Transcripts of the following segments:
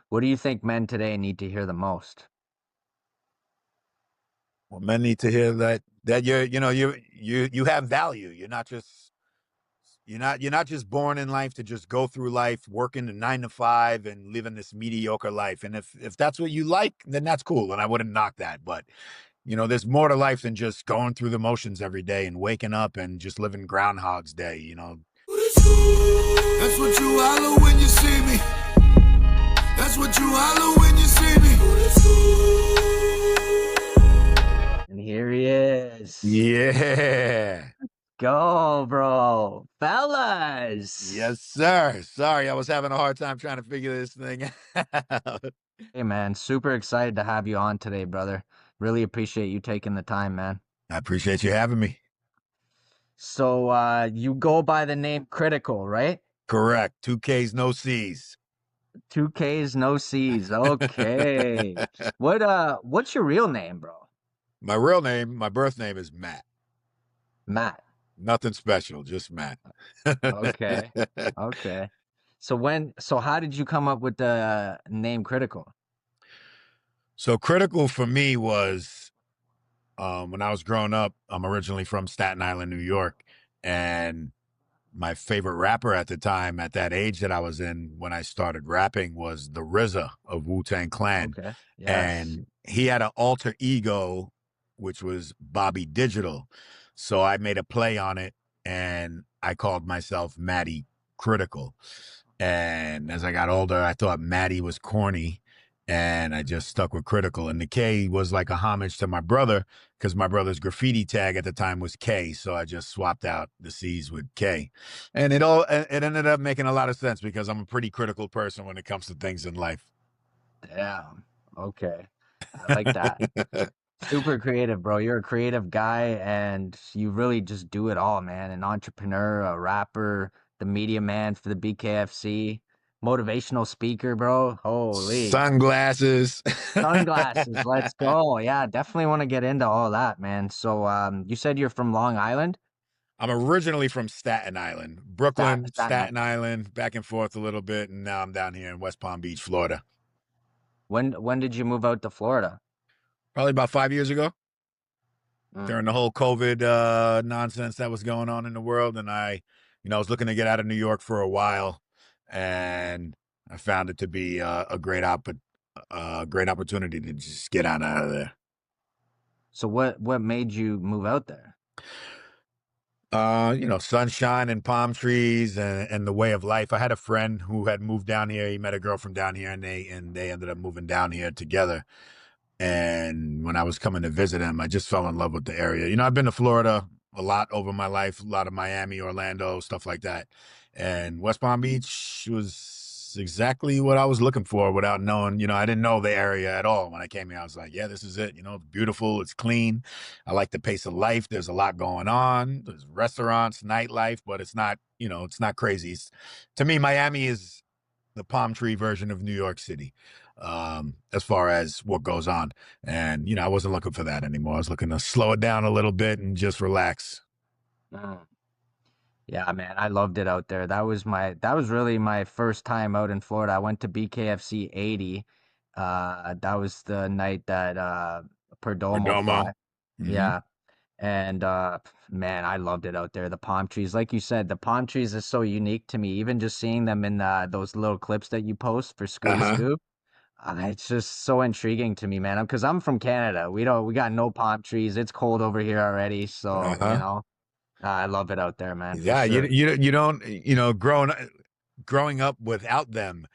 What do you think men today need to hear the most? Well, men need to hear that you have value. You're not just born in life to just go through life working a 9 to 5 and living this mediocre life. And if that's what you like, then that's cool, and I wouldn't knock that. But there's more to life than just going through the motions every day and waking up and just living Groundhog's Day. That's what you holler when you see me. That's what you holler when you see me. And here he is. Yeah. Go, bro. Fellas. Yes, sir. Sorry, I was having a hard time trying to figure this thing out. Hey, man. Super excited to have you on today, brother. Really appreciate you taking the time, man. I appreciate you having me. So, you go by the name Critical, right? Correct. 2Ks, no Cs. 2Ks, no Cs. Okay. What's your real name, bro? My real name, my birth name is Matt. Matt. Nothing special, just Matt. Okay. Okay. So how did you come up with the name Critical? So critical for me was when I was growing up. I'm originally from Staten Island, New York, and my favorite rapper at the time, at that age that I was in when I started rapping, was the RZA of Wu-Tang Clan. Okay. Yes. And he had an alter ego, which was Bobby Digital. So I made a play on it, and I called myself Matty Critical. And as I got older, I thought Matty was corny, and I just stuck with Critical. And the K was like a homage to my brother, because my brother's graffiti tag at the time was K. So I just swapped out the C's with K. And it ended up making a lot of sense, because I'm a pretty critical person when it comes to things in life. Damn. Okay. I like that. Super creative, bro. You're a creative guy and you really just do it all, man. An entrepreneur, a rapper, the media man for the BKFC, motivational speaker, bro. Holy. Sunglasses. Sunglasses. Let's go. Yeah, definitely want to get into all that, man. So, you said you're from Long Island? I'm originally from Staten Island, Brooklyn, Staten Staten Island. Island, back and forth a little bit, and now I'm down here in West Palm Beach, Florida. When did you move out to Florida? Probably about 5 years ago, Mm. during the whole COVID nonsense that was going on in the world. And I was looking to get out of New York for a while, and I found it to be great opportunity to just get out of there. So what made you move out there? Sunshine and palm trees and the way of life. I had a friend who had moved down here. He met a girl from down here, and they ended up moving down here together. And when I was coming to visit him, I just fell in love with the area. I've been to Florida a lot over my life, a lot of Miami, Orlando, stuff like that. And West Palm Beach was exactly what I was looking for without knowing. I didn't know the area at all. When I came here, I was like, yeah, this is it. It's beautiful. It's clean. I like the pace of life. There's a lot going on. There's restaurants, nightlife, but it's not crazy. To me, Miami is the palm tree version of New York City, as far as what goes on. And, I wasn't looking for that anymore. I was looking to slow it down a little bit and just relax. Mm. Yeah, man, I loved it out there. That was really my first time out in Florida. I went to BKFC 80. That was the night that Perdomo Perdomo. fought. Mm-hmm. Yeah. And man, I loved it out there. The palm trees, like you said, the palm trees are so unique to me. Even just seeing them in those little clips that you post for Scooty Uh-huh. Scoop, it's just so intriguing to me, man. Because I'm from Canada. We got no palm trees. It's cold over here already, so Uh-huh. I love it out there, man, for Yeah, sure. you don't, growing up without them,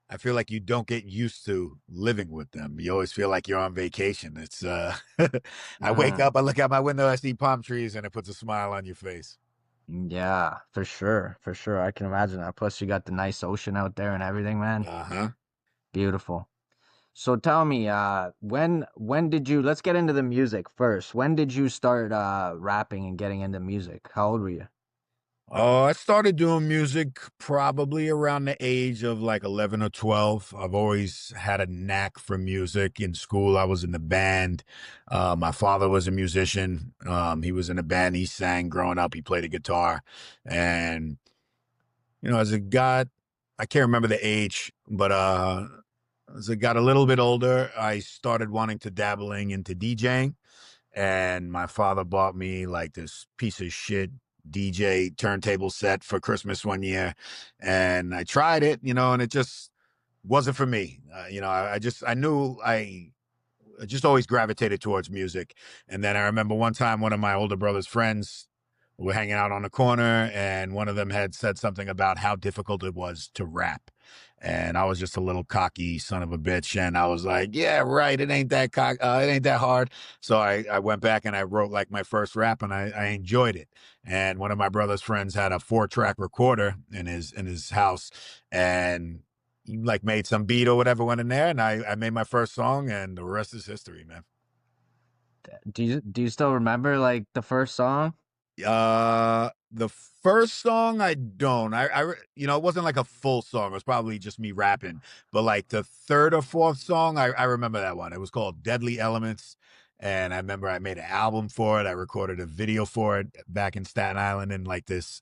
I feel like you don't get used to living with them. You always feel like you're on vacation. It's I wake Mm, up, I look out my window, I see palm trees, and it puts a smile on your face. yeah, for sure, for sure. I can imagine that. Plus, you got the nice ocean out there and everything, man. Uh-huh. Beautiful. So tell me, when did you, let's get into the music first. When did you start rapping and getting into music? How old were you? Oh, I started doing music probably around the age of like 11 or 12. I've always had a knack for music. In school, I was in the band. My father was a musician. He was in a band. He sang growing up. He played a guitar. And, as it got, I can't remember the age, but as I got a little bit older, I started wanting to dabbling into DJing, and my father bought me like this piece of shit DJ turntable set for Christmas one year, and I tried it, and it just wasn't for me. I knew I just always gravitated towards music. And then I remember one time one of my older brother's friends were hanging out on the corner, and one of them had said something about how difficult it was to rap. And I was just a little cocky son of a bitch, and I was like, "Yeah, right. It ain't that it ain't that hard." So I went back and I wrote like my first rap, and I enjoyed it. And one of my brother's friends had a 4-track recorder in his house, and he like made some beat or whatever went in there, and I made my first song, and the rest is history, man. Do you still remember like the first song? The first song I don't. It wasn't like a full song. It was probably just me rapping. But like the third or fourth song, I remember that one. It was called Deadly Elements. And I remember I made an album for it. I recorded a video for it back in Staten Island in like this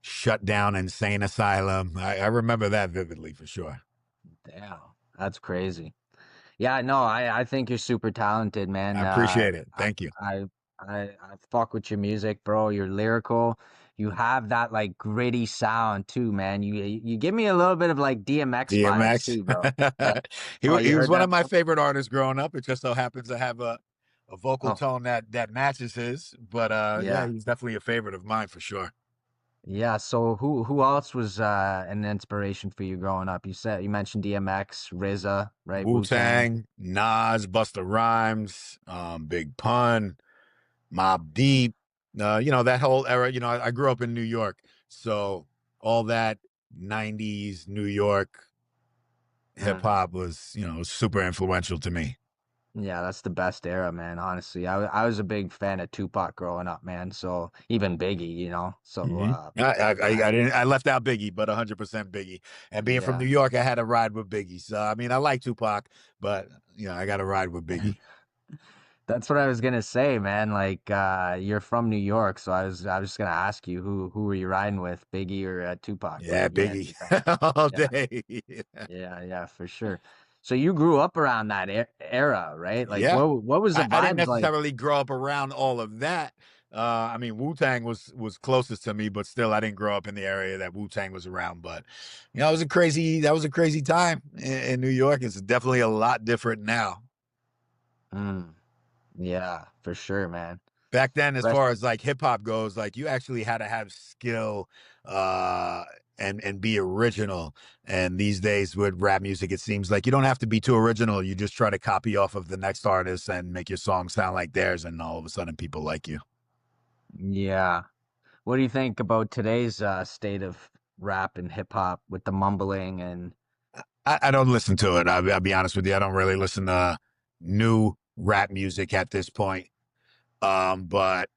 shut down insane asylum. I remember that vividly for sure. Damn, that's crazy. Yeah, no, I think you're super talented, I man. appreciate it. Thank you. I fuck with your music, bro. You're lyrical. You have that like gritty sound too, man. You give me a little bit of like DMX vibes DMX. too, bro. Uh, oh, you He was heard one of that my song? favorite artists growing up. It just so happens to have a vocal Oh, tone that matches his. But yeah, yeah. he's definitely a favorite of mine for sure. Yeah, so who else was an inspiration for you growing up? You mentioned DMX, RZA, right? Wu-Tang. Wu-Tang, Nas, Busta Rhymes, Big Pun, Mobb Deep, that whole era. I grew up in New York, so all that 90s New York hip Mm. hop was, super influential to me. Yeah, that's the best era, man. Honestly, I was a big fan of Tupac growing up, man. So even Biggie, So Hmm. I I didn't. I left out Biggie, but 100% Biggie. And being from yeah, New York, I had to ride with Biggie. So I mean, I like Tupac, but I got to ride with Biggie. that's what I was gonna say, man. Like you're from New York, so I was just gonna ask you who were you riding with, Biggie or Tupac? But Yeah, you Biggie answered that. all Yeah, day. yeah, for sure. So you grew up around that era, right? Like Yeah, what was the I didn't vibes like? necessarily grow up around all of that. I mean, Wu Tang was closest to me, but still, I didn't grow up in the area that Wu Tang was around. But it was a crazy. That was a crazy time in New York. It's definitely a lot different now. Mm, yeah, for sure, man. Back then, as Rest far as like hip hop goes, like you actually had to have skill and be original. And these days with rap music, it seems like you don't have to be too original. You just try to copy off of the next artist and make your song sound like theirs, and all of a sudden people like you. Yeah. What do you think about today's state of rap and hip hop with the mumbling and I don't listen to it. I'll be honest with you. I don't really listen to new rap music at this point. But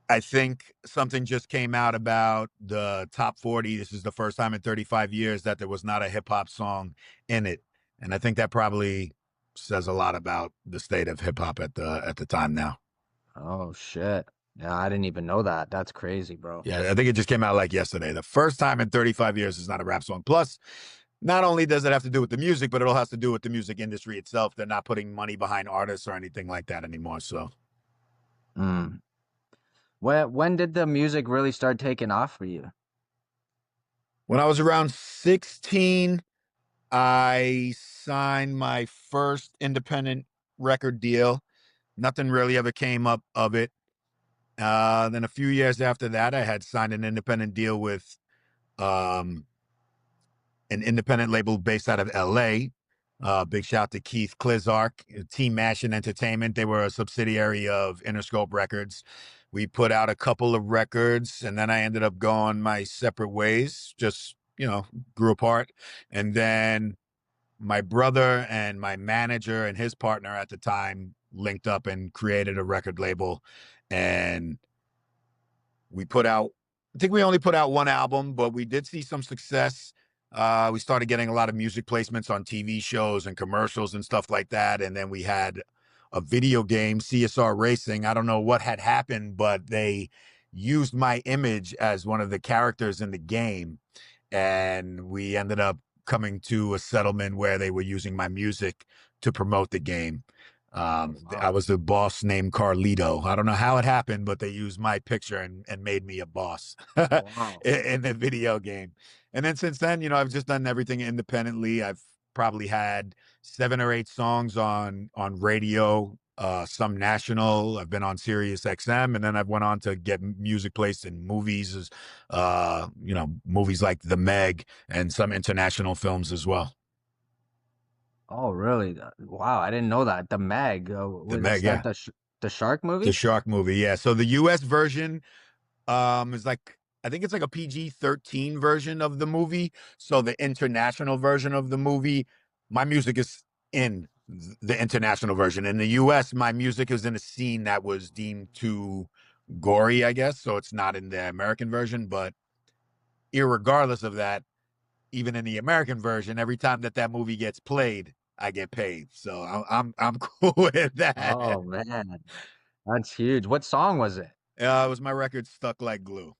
I think something just came out about the top 40. This is the first time in 35 years that there was not a hip hop song in it. And I think that probably says a lot about the state of hip hop at the time now. oh shit. Yeah, I didn't even know that. That's crazy, bro. Yeah, I think it just came out like yesterday. The first time in 35 years is not a rap song. Plus, not only does it have to do with the music, but it all has to do with the music industry itself. They're not putting money behind artists or anything like that anymore. So Mm. When did the music really start taking off for you? when I was around 16, I signed my first independent record deal. Nothing really ever came up of it. Then a few years after that, I had signed an independent deal with um, an independent label based out of LA. Big shout to Keith Klizark, Team Mashing Entertainment. They were a subsidiary of Interscope Records. We put out a couple of records, and then I ended up going my separate ways, just, grew apart. And then my brother and my manager and his partner at the time linked up and created a record label. And we put out, I think we only put out one album, but we did see some success. We started getting a lot of music placements on TV shows and commercials and stuff like that. And then we had a video game, CSR Racing. I don't know what had happened, but they used my image as one of the characters in the game. And we ended up coming to a settlement where they were using my music to promote the game. Oh, I wow. was a boss named Carlito. I don't know how it happened, but they used my picture and made me a boss Wow. in the video game. And then since then, I've just done everything independently. I've probably had 7 or 8 songs on radio, some national. I've been on Sirius XM, and then I've went on to get music placed in movies, movies like The Meg and some international films as well. Oh, really? Wow, I didn't know that. The Meg, The is Meg, that yeah, the shark the movie? shark movie, yeah. So the U.S. version is like, I think it's like a PG-13 version of the movie. So the international version of the movie, my music is in the international version. In the US, my music is in a scene that was deemed too gory, I guess. So it's not in the American version. But irregardless of that, even in the American version, every time that movie gets played, I get paid. So I'm cool with that. Oh man, that's huge. What song was it? It was my record Stuck Like Glue.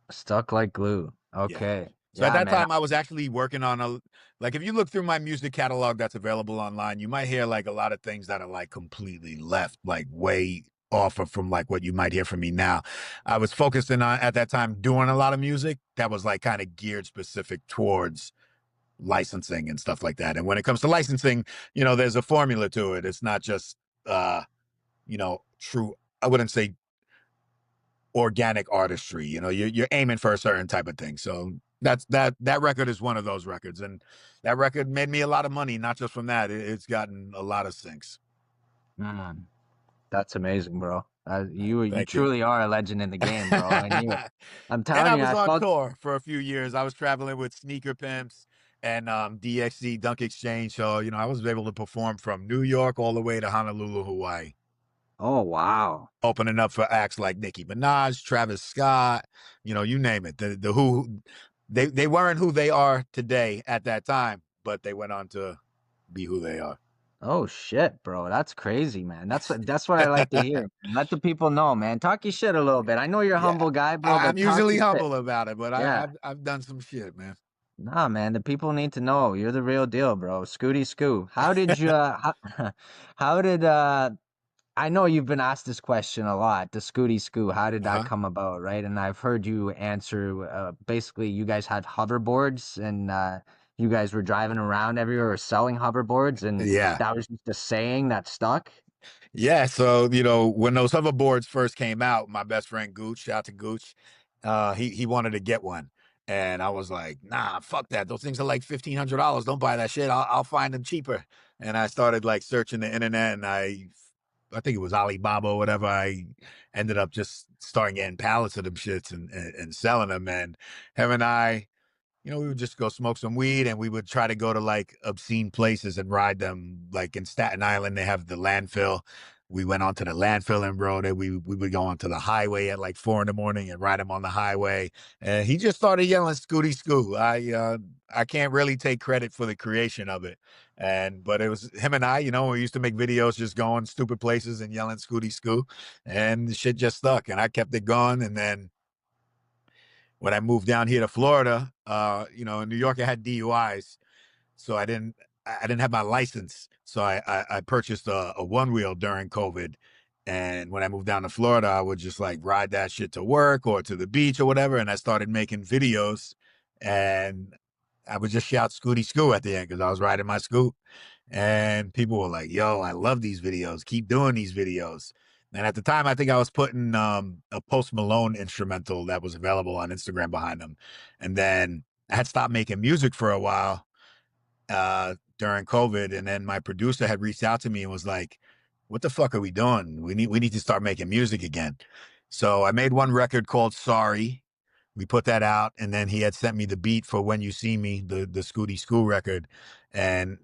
Stuck Like Glue. Yeah. Okay. So at Yeah, that man. time, I was actually working on like, if you look through my music catalog that's available online, you might hear like a lot of things that are like completely left, like way off of from like what you might hear from me now. I was focusing on at that time doing a lot of music that was like kind of geared specific towards licensing and stuff like that. And when it comes to licensing, there's a formula to it. It's not just, true. I wouldn't say organic artistry. You're aiming for a certain type of thing. So that record is one of those records, and that record made me a lot of money. Not just from that, it's gotten a lot of syncs. Mm, that's amazing, bro. You Thank you. truly are a legend in the game, bro. I knew it. I'm And telling I you, was I on felt. tour for a few years. I was traveling with Sneaker Pimps and DXC Dunk Exchange. So I was able to perform from New York all the way to Honolulu, Hawaii, Oh, wow. opening up for acts like Nicki Minaj, Travis Scott, you name it. The who they weren't who they are today at that time, but they went on to be who they are. Oh shit, bro. That's crazy, man. That's what I like to hear. Let the people know, man. Talk your shit a little bit. I know you're a Yeah, humble guy, bro, I'm but talk usually your shit. humble about it, but Yeah. I've done some shit, man. Nah, man, the people need to know you're the real deal, bro. Scooty Scoo. How did you how did I know you've been asked this question a lot, the Scooty Scoo. How did that Uh-huh. come about, right? And I've heard you answer basically you guys had hoverboards and you guys were driving around everywhere selling hoverboards and Yeah. that was just a saying that stuck. Yeah, so when those hoverboards first came out, my best friend Gooch, shout out to Gooch, he wanted to get one, and I was like, nah, fuck that. Those things are like $1,500. Don't buy that shit. I'll find them cheaper. And I started like searching the internet, and I think it was Alibaba or whatever. I ended up just starting getting pallets of them shits and selling them. And him and I, we would just go smoke some weed, and we would try to go to like obscene places and ride them. Like in Staten Island, they have the landfill. We went onto the landfill and rode it. We would go onto the highway at like 4 in the morning and ride him on the highway. And he just started yelling "Scooty Scoo." I can't really take credit for the creation of it, but it was him and I. We used to make videos just going stupid places and yelling "Scooty Scoo," and the shit just stuck. And I kept it going, and then when I moved down here to Florida, in New York I had DUIs, so I didn't have my license. So I purchased a one wheel during COVID. And when I moved down to Florida, I would just like ride that shit to work or to the beach or whatever. And I started making videos, and I would just shout "Scooty Scoo" at the end because I was riding my scoot. And people were like, yo, I love these videos. Keep doing these videos. And at the time, I think I was putting a Post Malone instrumental that was available on Instagram behind them. And then I had stopped making music for a while during COVID. And then my producer had reached out to me and was like, what the fuck are we doing? We need to start making music again. So I made one record called Sorry. We put that out, and then he had sent me the beat for When You See Me, the Scooty School record. And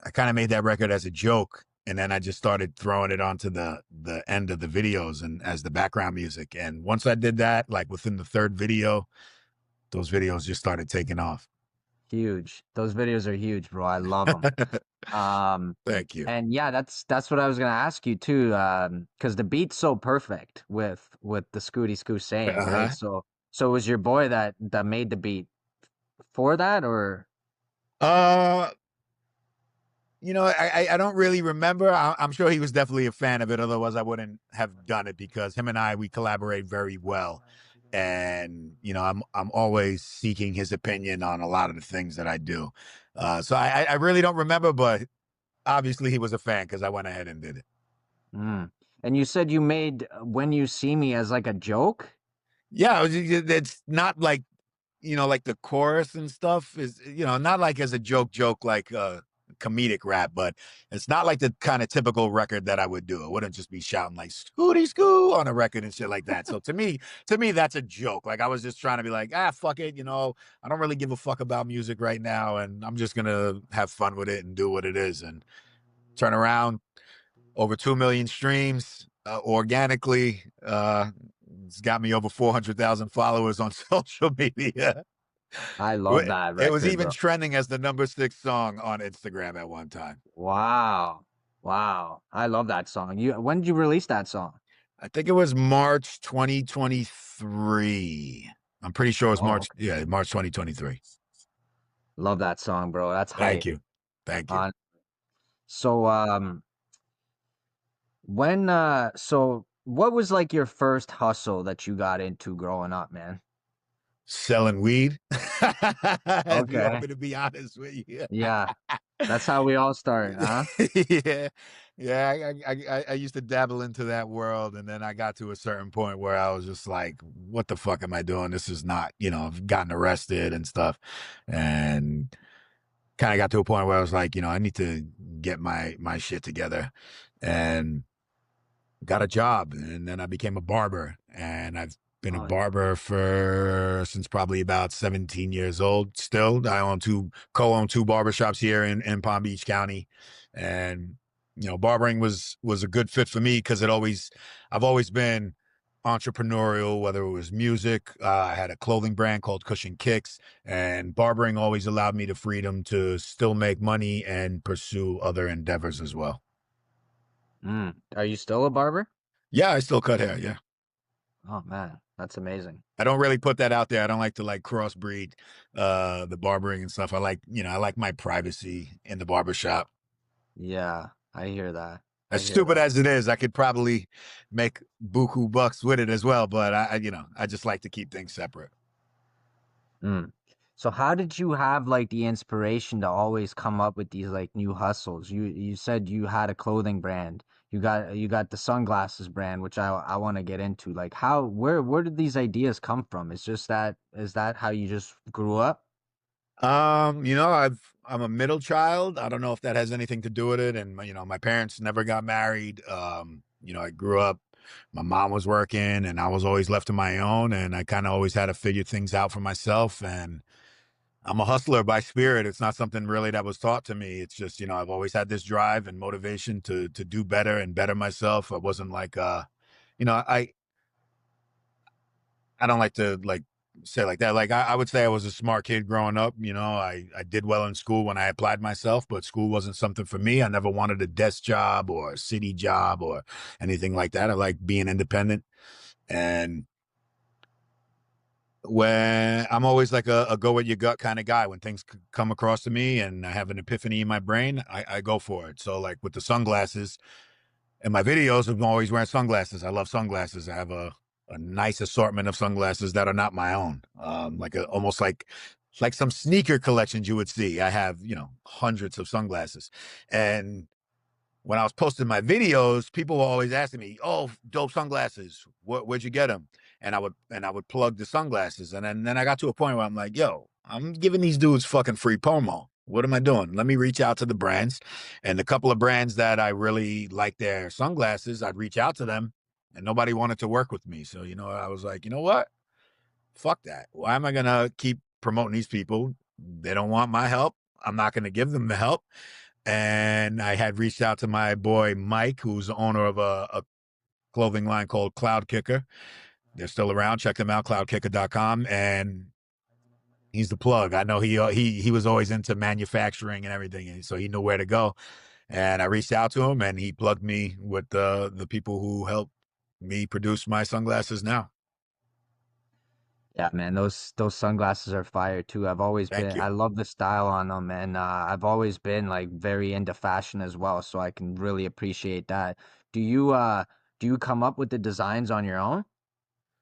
I kind of made that record as a joke, and then I just started throwing it onto the end of the videos and as the background music. And once I did that, like within the third video, those videos just started taking off. Huge. Those videos are huge, bro. I love them. Um, Thank you. and yeah, that's what I was gonna ask you too, because the beat's so perfect with the Scooty Scoo saying, right? Uh-huh. So was your boy that made the beat for that or? Uh, I don't really remember. I'm sure he was definitely a fan of it. Otherwise, I wouldn't have done it because him and we collaborate very well. And I'm always seeking his opinion on a lot of the things that I do. So I really don't remember, but obviously he was a fan because I went ahead and did it. Mm. And you said you made When You See Me as like a joke? Yeah, it's not like like the chorus and stuff is not like as a joke like comedic rap, but it's not like the kind of typical record that I would do. It wouldn't just be shouting like "Scooty Scoo" on a record and shit like that. So to me, that's a joke. Like I was just trying to be like, fuck it, I don't really give a fuck about music right now, and I'm just gonna have fun with it and do what it is, and turn around over 2 million streams organically. It's got me over 400,000 followers on social media. I love that It was record, even bro. trending as the number 6 song on Instagram at one time. Wow. Wow. I love that song. When did you release that song? I think it was March 2023. I'm pretty sure it was Oh, March. okay. Yeah, March 2023. Love that song, bro. That's Thank hype. you. Thank you. Uh, so so what was like your first hustle that you got into growing up, man? Selling weed. If you want Okay. me to be honest with you. Yeah. That's how we all start, huh? Yeah, yeah. I used to dabble into that world, and then I got to a certain point where I was just like, "What the fuck am I doing? This is not." I've gotten arrested and stuff, and kind of got to a point where I was like, I need to get my shit together, and got a job, and then I became a barber, and I've been a Oh, barber for since probably about 17 years old. Still, I co-own two barbershops here in Palm Beach County, and barbering was a good fit for me because I've always been entrepreneurial, whether it was music. I had a clothing brand called Cushion Kicks, and barbering always allowed me the freedom to still make money and pursue other endeavors as well. Are you still a barber? Yeah, I still cut hair. Yeah. Oh man, that's amazing. I don't really put that out there. I don't like to like crossbreed the barbering and stuff. I like my privacy in the barbershop. Yeah, I hear that. I As hear stupid that. as it is, I could probably make buku bucks with it as well, but I just like to keep things separate. Mm. So how did you have like the inspiration to always come up with these like new hustles? You said you had a clothing brand. You got the sunglasses brand, which I want to get into. Like how where did these ideas come from? Is that how you just grew up? I'm a middle child. I don't know if that has anything to do with it. And my parents never got married. I grew up, my mom was working and I was always left to my own, and I kind of always had to figure things out for myself. And I'm a hustler by spirit. It's not something really that was taught to me. It's just, I've always had this drive and motivation to do better and better myself. I wasn't like you know, I don't like to like say like that. Like I would say I was a smart kid growing up. I did well in school when I applied myself, but school wasn't something for me. I never wanted a desk job or a city job or anything like that. I like being independent. And when I'm always like a go with your gut kind of guy, when things come across to me and I have an epiphany in my brain, I go for it. So like with the sunglasses, in my videos, I'm always wearing sunglasses. I love sunglasses. I have a nice assortment of sunglasses that are not my own. Almost like some sneaker collections you would see. I have, hundreds of sunglasses. And when I was posting my videos, people were always asking me, "Oh, dope sunglasses. Where'd you get them?" And I would plug the sunglasses. And then I got to a point where I'm like, "Yo, I'm giving these dudes fucking free promo. What am I doing? Let me reach out to the brands." And a couple of brands that I really like their sunglasses, I'd reach out to them, and nobody wanted to work with me. So, I was like, you know what? Fuck that. Why am I gonna keep promoting these people? They don't want my help. I'm not gonna give them the help. And I had reached out to my boy Mike, who's the owner of a clothing line called Cloud Kicker. They're still around. Check them out, cloudkicker.com. And he's the plug. I know he was always into manufacturing and everything, and so he knew where to go. And I reached out to him, and he plugged me with the people who help me produce my sunglasses now. Yeah, man, those sunglasses are fire too. Thank you. I love the style on them, and I've always been like very into fashion as well, so I can really appreciate that. Do you uh do you come up with the designs on your own?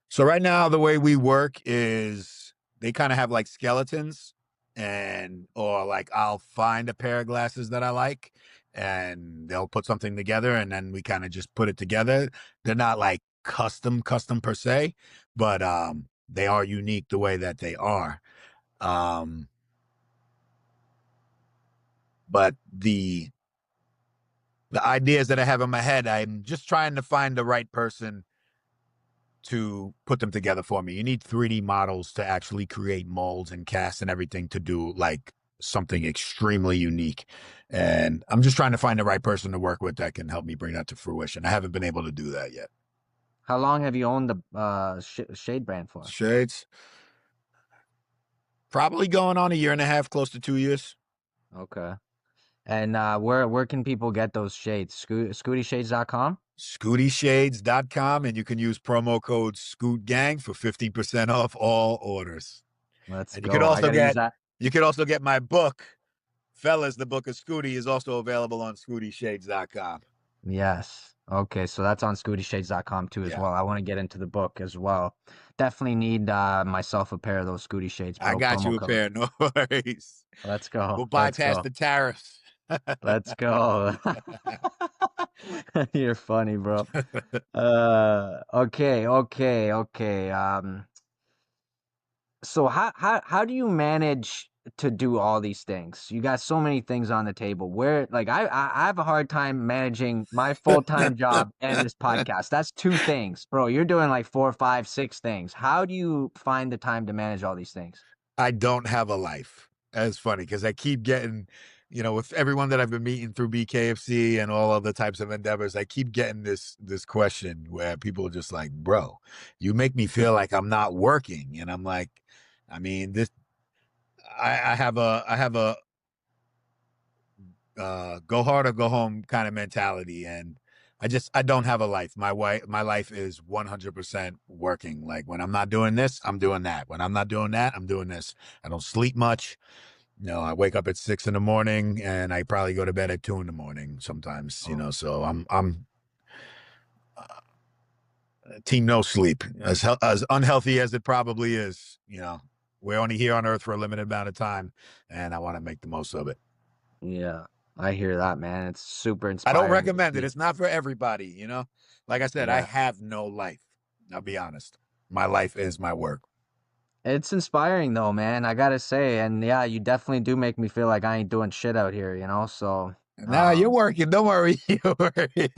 So right now, the way we work is they kind of have like skeletons, and or like I'll find a pair of glasses that I like, and they'll put something together, and then we kind of just put it together. They're not like custom per se, but they are unique the way that they are. Um, but the ideas that I have in my head, I'm just trying to find the right person to put them together for me. You need 3D models to actually create molds and casts and everything to do like something extremely unique. And I'm just trying to find the right person to work with that can help me bring that to fruition. I haven't been able to do that yet. How long have you owned the Shade brand for? Shades, probably going on a year and a half, close to 2 years. Okay. And where can people get those shades? ScootyShades.com? ScootyShades.com, and you can use promo code ScootGang for 15% off all orders. Let's And you could go. I also gotta use get that. my book, Fellas, the Book of Scooty, is also available on ScootyShades.com. Yes. Okay, so that's on ScootyShades.com too as Yeah, well. I want to get into the book as well. Definitely need myself a pair of those Scooty Shades, I bro. got you Promo a code. pair. No worries. Let's go. We'll Let's bypass go. the tariffs. Let's go. You're funny, bro. Okay. So how do you manage to do all these things? You got so many things on the table. Where like I have a hard time managing my full-time job and this podcast. That's two things, bro. You're doing like four, five, six things. How do you find the time to manage all these things? I don't have a life. That's funny because I keep getting, with everyone that I've been meeting through BKFC and all other types of endeavors, I keep getting this question where people are just like, "Bro, you make me feel like I'm not working," and I'm like, I mean, this. I have a go hard or go home kind of mentality, and I don't have a life. My life is 100% working. Like when I'm not doing this, I'm doing that. When I'm not doing that, I'm doing this. I don't sleep much. I wake up at 6 in the morning, and I probably go to bed at 2 in the morning sometimes. Oh, So I'm team no sleep, as unhealthy as it probably is. We're only here on Earth for a limited amount of time, and I want to make the most of it. yeah. I hear that, man. It's super I don't inspiring to recommend it. see. It's not for everybody. Like I said, I Yeah. have no life. I'll be honest. My life is my work. It's inspiring though, man. I gotta say, and yeah, you definitely do make me feel like I ain't doing shit out here, you know? So, Now you're working. Don't worry. You're working.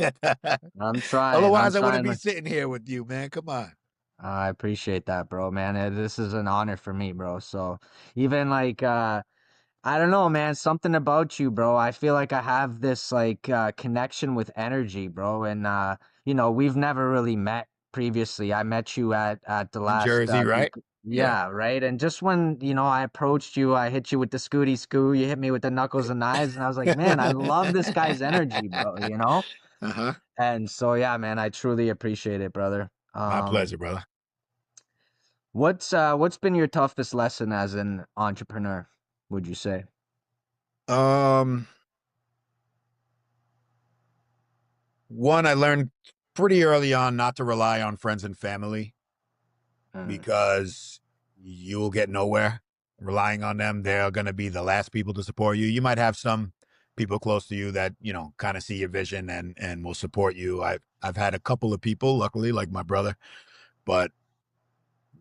I'm trying. I'm Otherwise, I wouldn't trying be to. sitting here with you, man. Come on. I appreciate that, bro, man. This is an honor for me, bro. So, even like, I don't know, man. Something about you, bro. I feel like I have this like connection with energy, bro. And we've never really met previously. I met you at the In last Jersey, youth. right? Yeah. Yeah, right. And just when, I approached you, I hit you with the scooty scoo, you hit me with the knuckles and knives, and I was like, man, I love this guy's energy, bro, you know? Uh-huh. And so yeah, man, I truly appreciate it, brother. My pleasure, brother. What's been your toughest lesson as an entrepreneur, would you say? Um, One, I learned pretty early on not to rely on friends and family Mm, because you'll get nowhere relying on them. They're going to be the last people to support you. You might have some people close to you that, kind of see your vision and will support you. I've had a couple of people, luckily, like my brother, but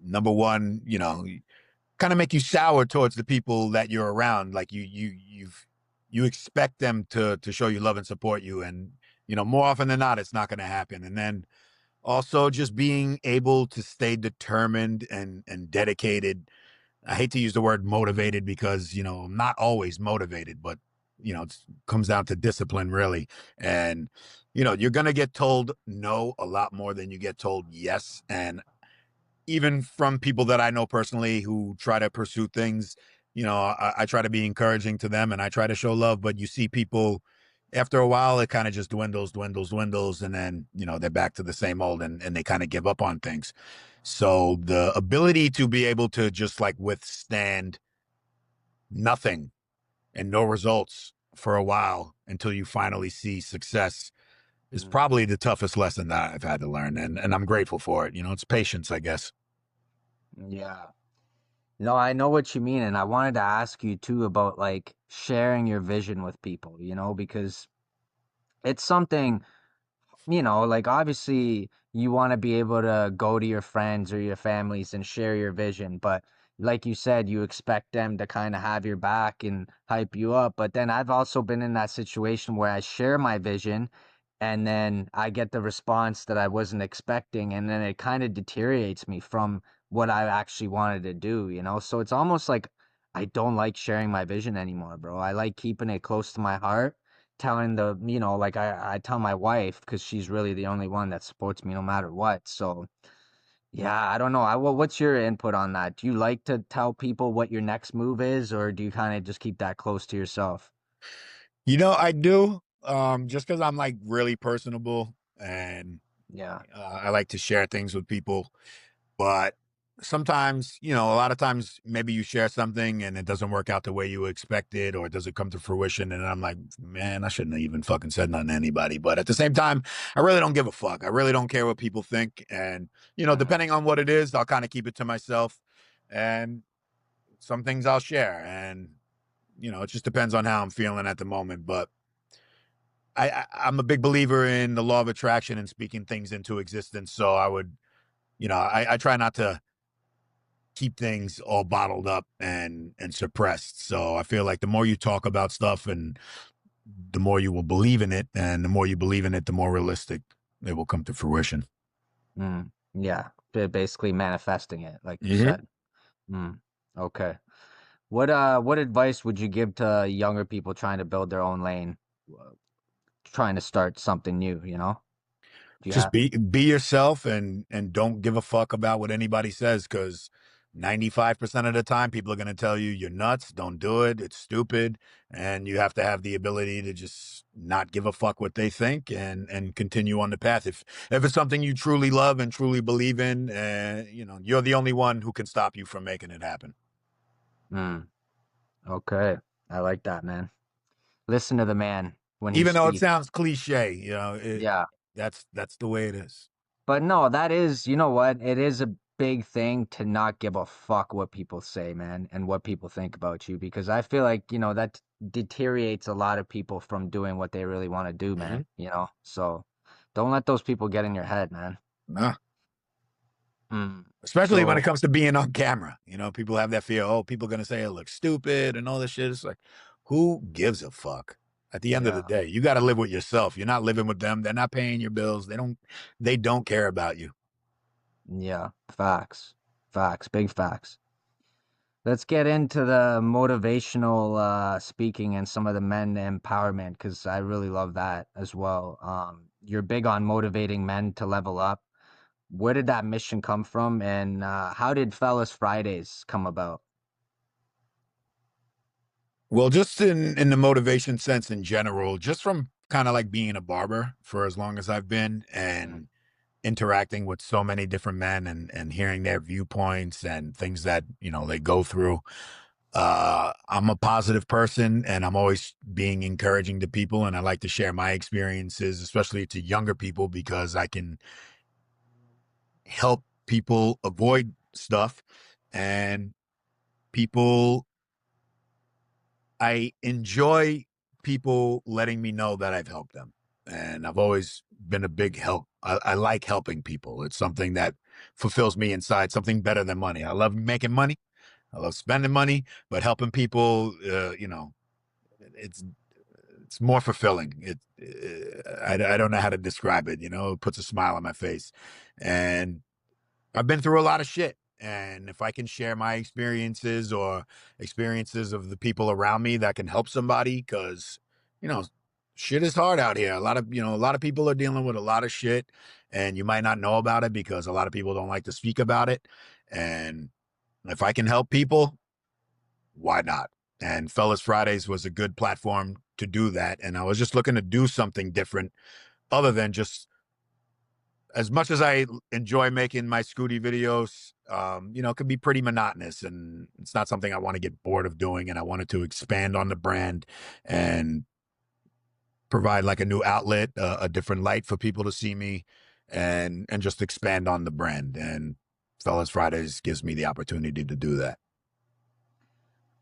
number one, kind of make you sour towards the people that you're around. Like you expect them to show you love and support you. And, more often than not, it's not going to happen. And then also just being able to stay determined and dedicated. I hate to use the word motivated because, I'm not always motivated, but it comes down to discipline really. And, you're going to get told no a lot more than you get told yes. And even from people that I know personally who try to pursue things, I try to be encouraging to them and I try to show love, but you see people, after a while, it kind of just dwindles, and then, they're back to the same old, and they kind of give up on things. So the ability to be able to just like withstand nothing and no results for a while until you finally see success is Mm, probably the toughest lesson that I've had to learn. And I'm grateful for it. It's patience, I guess. yeah. No, I know what you mean, and I wanted to ask you too about like sharing your vision with people, because it's something, like obviously you want to be able to go to your friends or your families and share your vision, but like you said, you expect them to kind of have your back and hype you up. But then I've also been in that situation where I share my vision and then I get the response that I wasn't expecting, and then it kind of deteriorates me from what I actually wanted to do. So it's almost like I don't like sharing my vision anymore, bro. I like keeping it close to my heart, telling like I tell my wife because she's really the only one that supports me no matter what. So yeah, I don't know. What's your input on that? Do you like to tell people what your next move is, or do you kind of just keep that close to yourself? I do. Just because I'm like really personable, and Yeah. I like to share things with people. But sometimes, a lot of times, maybe you share something and it doesn't work out the way you expected, or it doesn't come to fruition. And I'm like, man, I shouldn't have even fucking said nothing to anybody. But at the same time, I really don't give a fuck. I really don't care what people think. And, Mm, depending on what it is, I'll kind of keep it to myself. And some things I'll share. And, it just depends on how I'm feeling at the moment. But I'm a big believer in the law of attraction and speaking things into existence. So I would, I try not to keep things all bottled up and suppressed. So I feel like the more you talk about stuff, and the more you will believe in it, and the more you believe in it, the more realistic it will come to fruition. yeah. Basically manifesting it, like you Mm-hmm. said. Mm, okay. What advice would you give to younger people trying to build their own lane, uh, trying to start something new? Do you Just have? be yourself, and don't give a fuck about what anybody says, because 95% of the time people are going to tell you you're nuts, don't do it, it's stupid. And you have to have the ability to just not give a fuck what they think, and continue on the path. If it's something you truly love and truly believe in, you're the only one who can stop you from making it happen. Mm, okay. I like that, man. Listen to the man when he Even though it speaks. sounds cliche, Yeah. that's the way it is. But no, that is, you know what? It is a big thing to not give a fuck what people say, man, and what people think about you, because I feel like, that deteriorates a lot of people from doing what they really want to do, Mm-hmm. man. So don't let those people get in your head, man. Nah. Mm. Especially when it So, comes to being on camera. People have that fear, oh, people are going to say it looks stupid and all this shit. It's like, who gives a fuck? At the end of the yeah. day, you got to live with yourself. You're not living with them. They're not paying your bills. They don't care about you. Yeah. Facts. Facts. Big facts. Let's get into the motivational speaking and some of the men empowerment because I really love that as well. You're big on motivating men to level up. Where did that mission come from, and how did Fellas Fridays come about? Well, just in the motivation sense in general, just from kind of like being a barber for as long as I've been, Mm, and interacting with so many different men, and hearing their viewpoints and things that, they go through. I'm a positive person, and I'm always being encouraging to people, and I like to share my experiences, especially to younger people, because I can help people avoid stuff. And people I enjoy people letting me know that I've helped them. And I've always been a big help. I like helping people. It's something that fulfills me inside, something better than money. I love making money. I love spending money, but helping people, it's it's more fulfilling. I don't know how to describe it. It puts a smile on my face. And I've been through a lot of shit. And if I can share my experiences, or experiences of the people around me that can help somebody, because, you know, shit is hard out here. A lot of people are dealing with a lot of shit, and you might not know about it because a lot of people don't like to speak about it. And if I can help people, why not? And Fellas Fridays was a good platform to do that, and I was just looking to do something different other than just, as much as I enjoy making my Scooty videos, it can be pretty monotonous, and it's not something I want to get bored of doing. And I wanted to expand on the brand and provide like a new outlet, a different light for people to see me, and just expand on the brand. And Fellas Fridays gives me the opportunity to do that.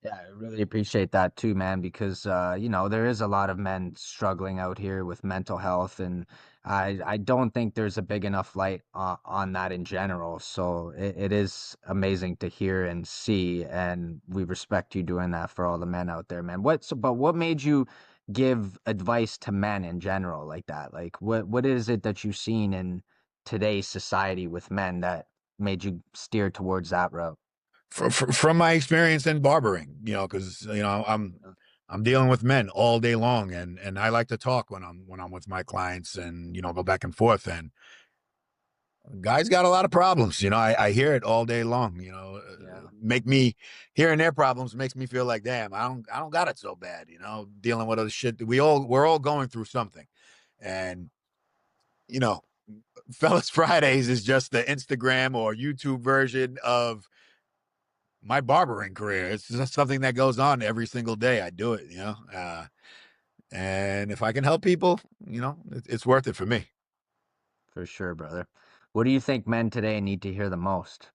Yeah, I really appreciate that too, man, because there is a lot of men struggling out here with mental health, and I don't think there's a big enough light on that in general. So it is amazing to hear and see, and we respect you doing that for all the men out there, man. But what made you give advice to men in general like that? Like what is it that you've seen in today's society with men that made you steer towards that route? From my experience in barbering, because I'm dealing with men all day long, and I like to talk when I'm with my clients, and go back and forth. And guys got a lot of problems. I hear it all day long. Yeah, Make me hearing their problems makes me feel like, damn, I don't got it so bad. Dealing with other shit. We're all going through something, and you know, Fellas Fridays is just the Instagram or YouTube version of my barbering career. It's just something that goes on every single day. I do it. And if I can help people, it's worth it for me. for sure, brother. What do you think men today need to hear the most?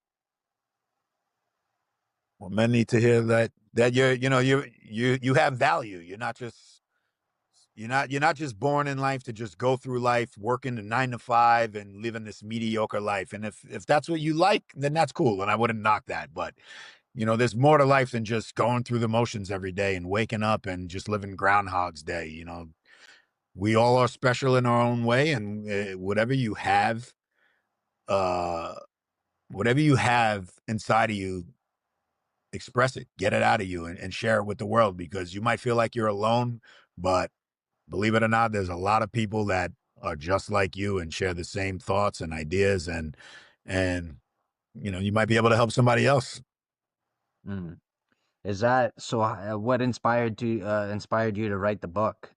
Well, men need to hear that you have value. You're not just born in life to just go through life working a 9 to 5 and living this mediocre life. And if that's what you like, then that's cool, and I wouldn't knock that. But there's more to life than just going through the motions every day and waking up and just living Groundhog's Day. We all are special in our own way, and uh, whatever you have inside of you, express it, get it out of you, and share it with the world, because you might feel like you're alone, but believe it or not, there's a lot of people that are just like you and share the same thoughts and ideas, and you might be able to help somebody else. Mm. Is that so? What inspired you to write the book?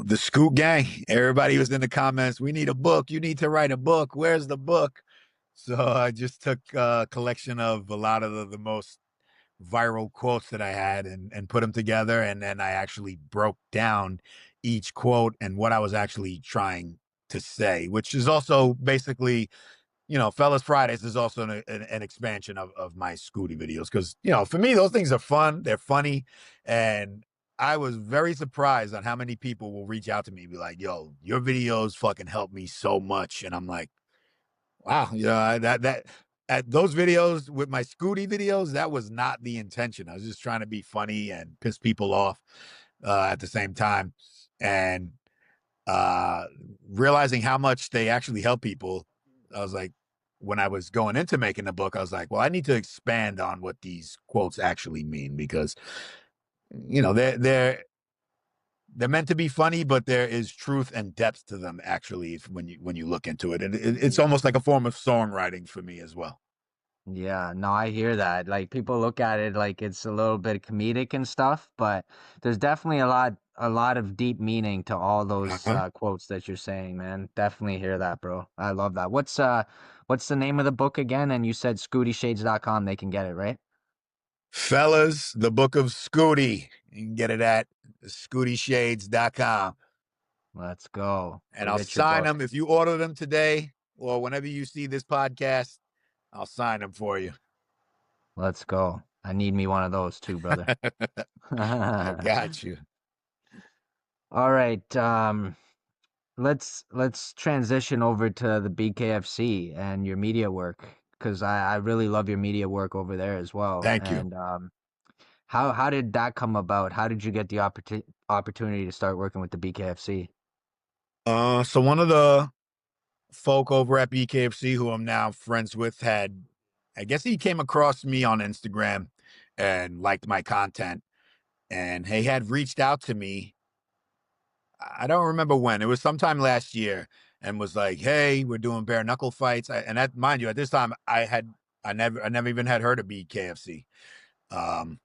The Scoot Gang, everybody was in the comments, we need a book, you need to write a book, where's the book? So I just took a collection of a lot of the most viral quotes that I had, and put them together. And then I actually broke down each quote and what I was actually trying to say, which is also basically, Fellas Fridays is also an expansion of my Scooty videos. Because, for me, those things are fun. They're funny. And I was very surprised on how many people will reach out to me and be like, yo, your videos fucking help me so much. And I'm like, wow, that at those videos with my Scooty videos, that was not the intention. I was just trying to be funny and piss people off at the same time. And uh, realizing how much they actually help people, I was like, when I was going into making the book, I was like, well, I need to expand on what these quotes actually mean, because they're meant to be funny, but there is truth and depth to them actually when you look into it, and it's almost like a form of songwriting for me as well. Yeah, no, I hear that. Like people look at it like it's a little bit comedic and stuff, but there's definitely a lot of deep meaning to all those Uh-huh. quotes that you're saying, man. Definitely hear that, bro. I love that. What's the name of the book again? And you said scootyshades.com, they can get it, right? Fellas, the Book of Scooty. You can get it at scootyshades.com. Let's go. And Go I'll get your sign them book. if you order them today or whenever you see this podcast. I'll sign them for you. Let's go. I need me one of those too, brother. I got you. All right. Let's transition over to the BKFC and your media work, because I really love your media work over there as well. Thank you. And how did that come about? How did you get the opportunity to start working with the BKFC? So one of the folk over at BKFC who I'm now friends with I guess he came across me on Instagram and liked my content, and he had reached out to me. I don't remember when. It was sometime last year, and was like, "Hey, we're doing bare knuckle fights." And that, mind you, at this time, I never even had heard of BKFC. Um,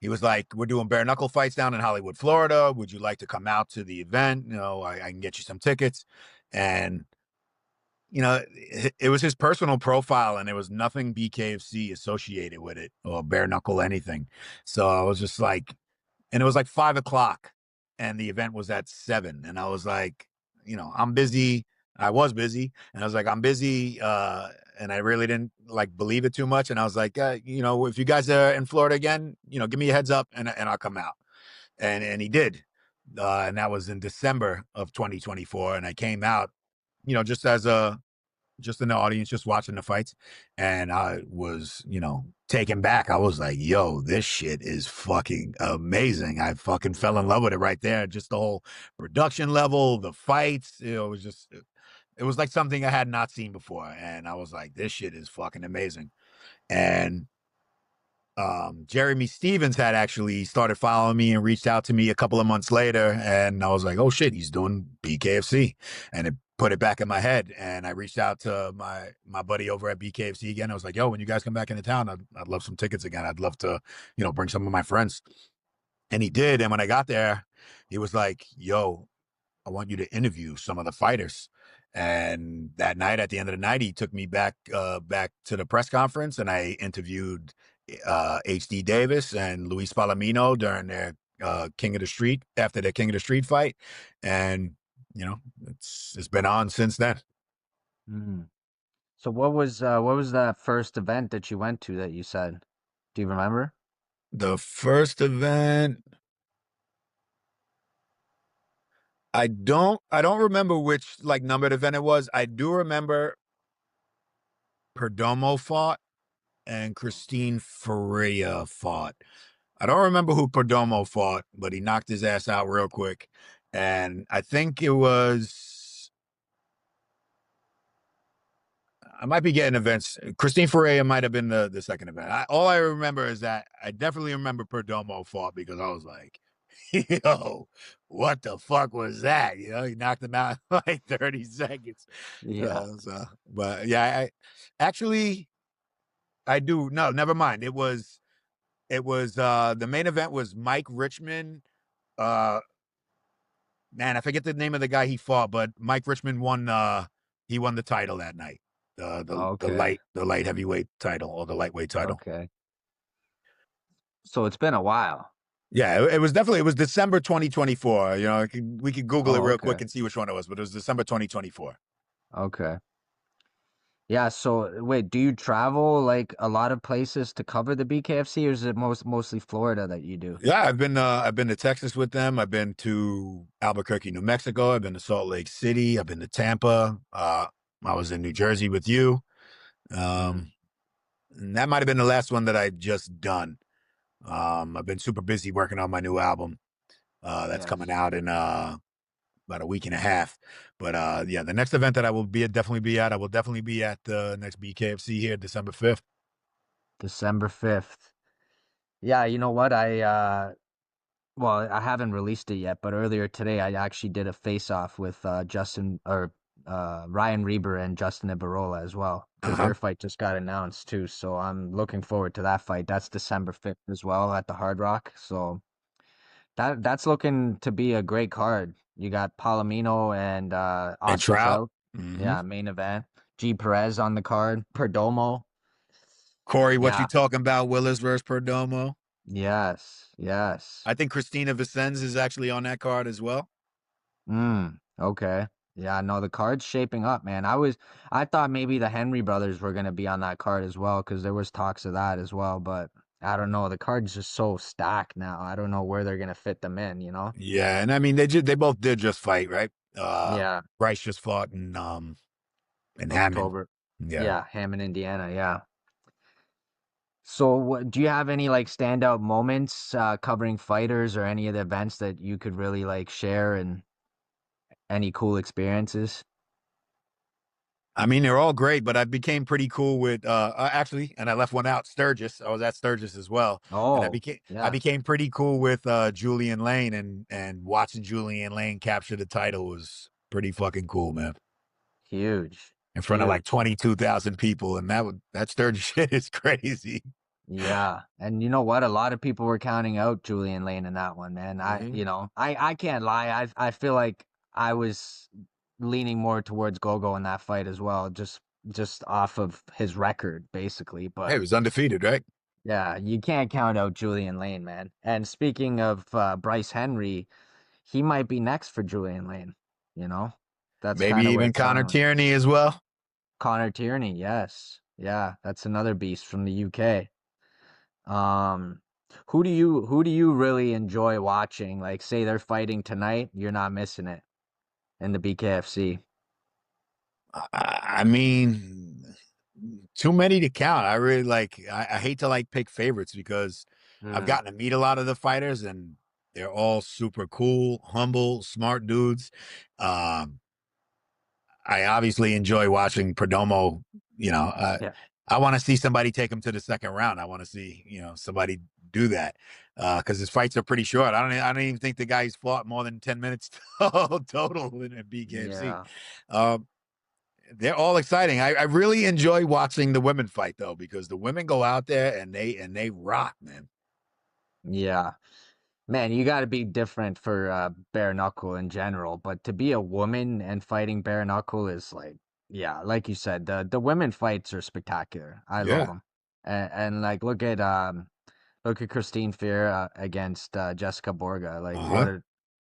He was like, "We're doing bare knuckle fights down in Hollywood, Florida. Would you like to come out to the event? I can get you some tickets." And it was his personal profile, and there was nothing BKFC associated with it or bare knuckle anything. So I was just like, and it was like 5 o'clock, and the event was at 7, and I was like, I'm busy. I was busy, and I was like, I'm busy, and I really didn't like believe it too much. And I was like, if you guys are in Florida again, give me a heads up, and I'll come out. And he did, and that was in December of 2024, and I came out, just as a just in the audience, just watching the fights. And I was, taken back. I was like, yo, this shit is fucking amazing. I fucking fell in love with it right there. Just the whole production level, the fights, it was like something I had not seen before. And I was like, this shit is fucking amazing. And Jeremy Stevens had actually started following me and reached out to me a couple of months later, and I was like, "Oh shit, he's doing BKFC," and it put it back in my head. And I reached out to my buddy over at BKFC again. I was like, "Yo, when you guys come back into town, I'd love some tickets again. I'd love to, bring some of my friends." And he did. And when I got there, he was like, "Yo, I want you to interview some of the fighters." And that night, at the end of the night, he took me back to the press conference, and I interviewed HD Davis and Luis Palomino during their King of the Street after their King of the Street fight, and it's been on since then. Mm. So what was that first event that you went to that you said? Do you remember? The first event, I don't remember which like numbered event it was. I do remember Perdomo fought and Christine Ferreira fought. I don't remember who Perdomo fought, but he knocked his ass out real quick. And I think it was, I might be getting events. Christine Ferreira might have been the second event. All I remember is that I definitely remember Perdomo fought because I was like, yo, what the fuck was that? He knocked him out in like 30 seconds. Yeah. But yeah, actually, I do. No, never mind. It was the main event was Mike Richmond. Uh Man, I forget the name of the guy he fought, but Mike Richmond won he won the title that night. Okay. The light heavyweight title or the lightweight title. Okay. So it's been a while. Yeah, it was December 2024. We could Google it Oh, real quick okay. and see which one it was, but it was December 2024. Okay. Yeah, so wait, do you travel like a lot of places to cover the BKFC, or is it mostly Florida that you do? Yeah, I've been to Texas with them. I've been to Albuquerque, New Mexico. I've been to Salt Lake City. I've been to Tampa. I was in New Jersey with you. Mm, Um, and that might have been the last one that I just done. I've been super busy working on my new album. That's coming yes. out in about a week and a half. But yeah, the next event that I will definitely be at, I will definitely be at the next BKFC here, December 5th. December 5th. Yeah, you know what? Well, I haven't released it yet, but earlier today I actually did a face-off with Ryan Reber and Justin Ibarola as well, because Uh-huh. their fight just got announced too. So I'm looking forward to that fight. That's December 5th as well at the Hard Rock. So that's looking to be a great card. You got Palomino and And Oscar Trout. Trout. Hmm. Yeah, main event. G Perez on the card. Perdomo. Corey, what you Yeah. talking about? Willis versus Perdomo. Yes. Yes. I think Christina Vicens is actually on that card as well. Okay. Yeah, no, the card's shaping up, man. I thought maybe the Henry brothers were gonna be on that card as well, because there was talks of that as well, but I don't know. The card's just so stacked now. I don't know where they're gonna fit them in, you know? Yeah, and I mean they both did just fight, right? Yeah, Bryce just fought in Hammond. October. Yeah. Yeah, Hammond, Indiana, yeah. So do you have any like standout moments covering fighters or any of the events that you could really like share and any cool experiences? I mean, they're all great, but I became pretty cool with actually, and I left one out, Sturgis. I was at Sturgis as well. And Oh, I yeah, became pretty cool with Julian Lane, and watching Julian Lane capture the title was pretty fucking cool, man. huge, In front of like huge. 22,000 people, and that Sturgis shit is crazy. Yeah. And you know what? A lot of people were counting out Julian Lane in that one, man. Hmm. I can't lie. I feel like I was leaning more towards Gogo in that fight as well, just off of his record, basically. Hey, But it was undefeated, right? yeah, you can't count out Julian Lane, man. And speaking of Bryce Henry, he might be next for Julian Lane, you know? That's Maybe kind of what even it's Connor sounding like. Tierney as well. Connor Tierney, yes. Yeah, that's another beast from the UK. Um, who do you really enjoy watching? Like, say they're fighting tonight, you're not missing it in the BKFC. I mean, too many to count. I really like. I hate to like pick favorites because I've Mm, gotten to meet a lot of the fighters, and they're all super cool, humble, smart dudes. Um, I obviously enjoy watching Perdomo. You know, yeah, I want to see somebody take him to the second round. I want to see somebody do that because his fights are pretty short. I don't even think the guy's fought more than 10 minutes total in BKFC. yeah, Um, they're all exciting. I really enjoy watching the women fight though because the women go out there and they rock, man. yeah. Man, you got to be different for bare knuckle in general, but to be a woman and fighting bare knuckle is like, yeah, like you said, the women fights are spectacular. I love Yeah. them, and like look at Christine Fear against Jessica Borga. Like Uh huh.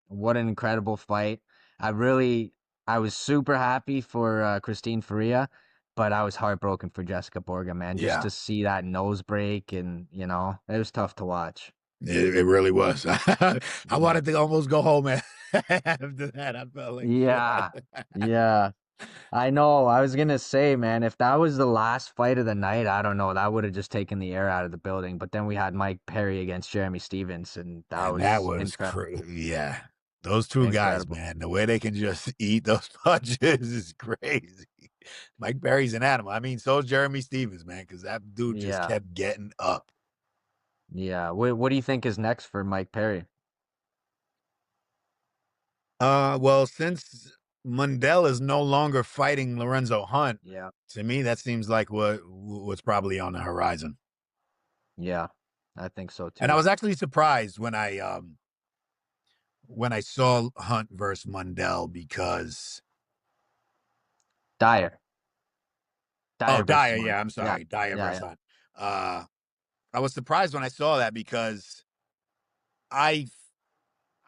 what an incredible fight. I really I was super happy for Christine Ferea, but I was heartbroken for Jessica Borga, man. Just Yeah. to see that nose break and it was tough to watch. It really was. I Yeah. wanted to almost go home after that. I felt like shit. Yeah. Yeah. I know. I was gonna say, man, if that was the last fight of the night, I don't know, that would have just taken the air out of the building. But then we had Mike Perry against Jeremy Stevens, and that And that was was crazy. Yeah. Those two guys, incredible. man, the way they can just eat those punches is crazy. Mike Berry's an animal. I mean, so is Jeremy Stevens, man, because that dude just Yeah. kept getting up. Yeah. What do you think is next for Mike Perry? Well, since Mundell is no longer fighting Lorenzo Hunt, Yeah. to me that seems like what's probably on the horizon. Yeah. I think so And I too. was actually surprised when I saw Hunt versus Mundell because Dyer. oh Dyer versus Dyer, Mon. yeah, I'm Yeah. sorry, Dyer Yeah. versus Yeah. Hunt. I was surprised when I saw that because I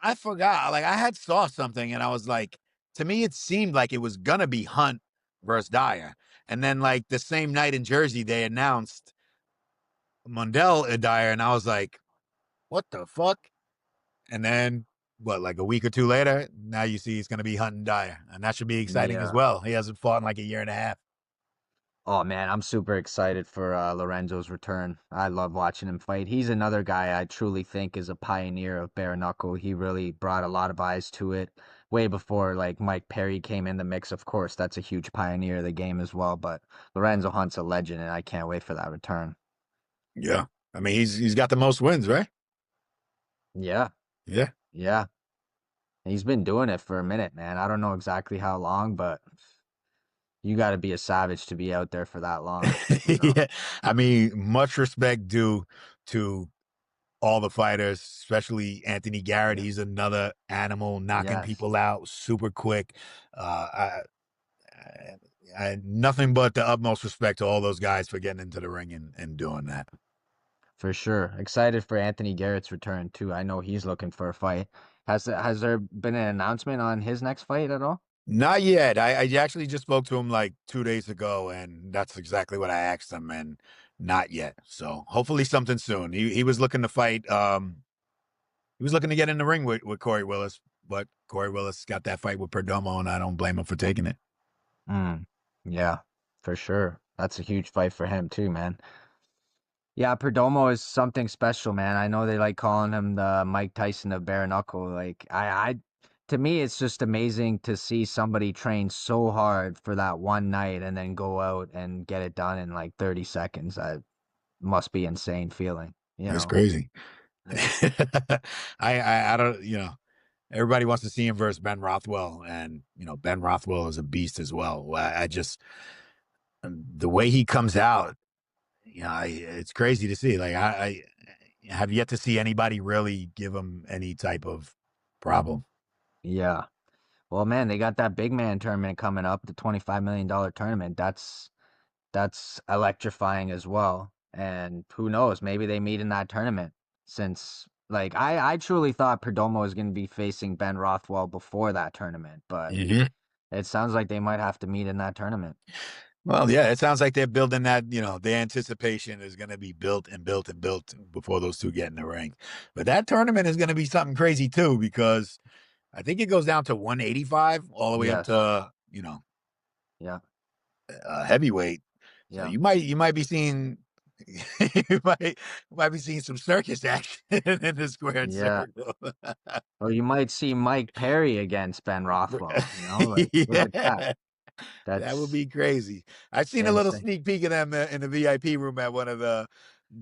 I forgot. Like I had saw something and I was like, to me, it seemed like it was gonna be Hunt versus Dyer. And then like the same night in Jersey, they announced Mundell and Dyer, and I was like, what the fuck? And then what, like a week or two later, now you see he's gonna be Hunt and Dyer. And that should be exciting as Yeah. well. He hasn't fought in like a year and a half. Oh man, I'm super excited for Lorenzo's return. I love watching him fight. He's another guy I truly think is a pioneer of bare knuckle. He really brought a lot of eyes to it way before like Mike Perry came in the mix. Of course, that's a huge pioneer of the game as well, but Lorenzo Hunt's a legend and I can't wait for that return. Yeah. I mean, he's got the most wins, right? Yeah. Yeah. Yeah. He's been doing it for a minute, man. I don't know exactly how long, but you got to be a savage to be out there for that long. Yeah. I mean, much respect due to all the fighters, especially Anthony Garrett. Yeah. He's another animal, knocking Yes, people out super quick. Uh, I, nothing but the utmost respect to all those guys for getting into the ring and doing that. for sure. Excited for Anthony Garrett's return too. I know he's looking for a fight. Has there been an announcement on his next fight at all? Not yet. I actually just spoke to him like 2 days ago, and that's exactly what I asked him, and not yet. So hopefully something soon. He was looking to fight. He was looking to get in the ring with Corey Willis, but Corey Willis got that fight with Perdomo, and I don't blame him for taking it. Mm, yeah, for sure. That's a huge fight for him too, man. Yeah, Perdomo is something special, man. I know they like calling him the Mike Tyson of bare knuckle. To me, it's just amazing to see somebody train so hard for that one night and then go out and get it done in like 30 seconds. That must be insane feeling, you It's know? crazy. Yeah, I don't, everybody wants to see him versus Ben Rothwell, and Ben Rothwell is a beast as well. I just the way he comes out, it's crazy to see. Like I have yet to see anybody really give him any type of problem. Yeah. Well, man, they got that big man tournament coming up, the $25 million tournament. That's electrifying as well. And who knows, maybe they meet in that tournament since like I truly thought Perdomo was going to be facing Ben Rothwell before that tournament, but Hmm. it sounds like they might have to meet in that tournament. Well, yeah, it sounds like they're building that. The anticipation is going to be built and built and built before those two get in the ring. But that tournament is going to be something crazy too, because I think it goes down to 185 all the way up Yes. to Yeah. heavyweight. So Yeah. you might be seeing you might be seeing some circus action in the squared Yeah. circle. Or you might see Mike Perry against Ben Rothwell, like look at that. Yeah, that would That's be crazy. I've seen a little insane. sneak peek of them in the VIP room at one of the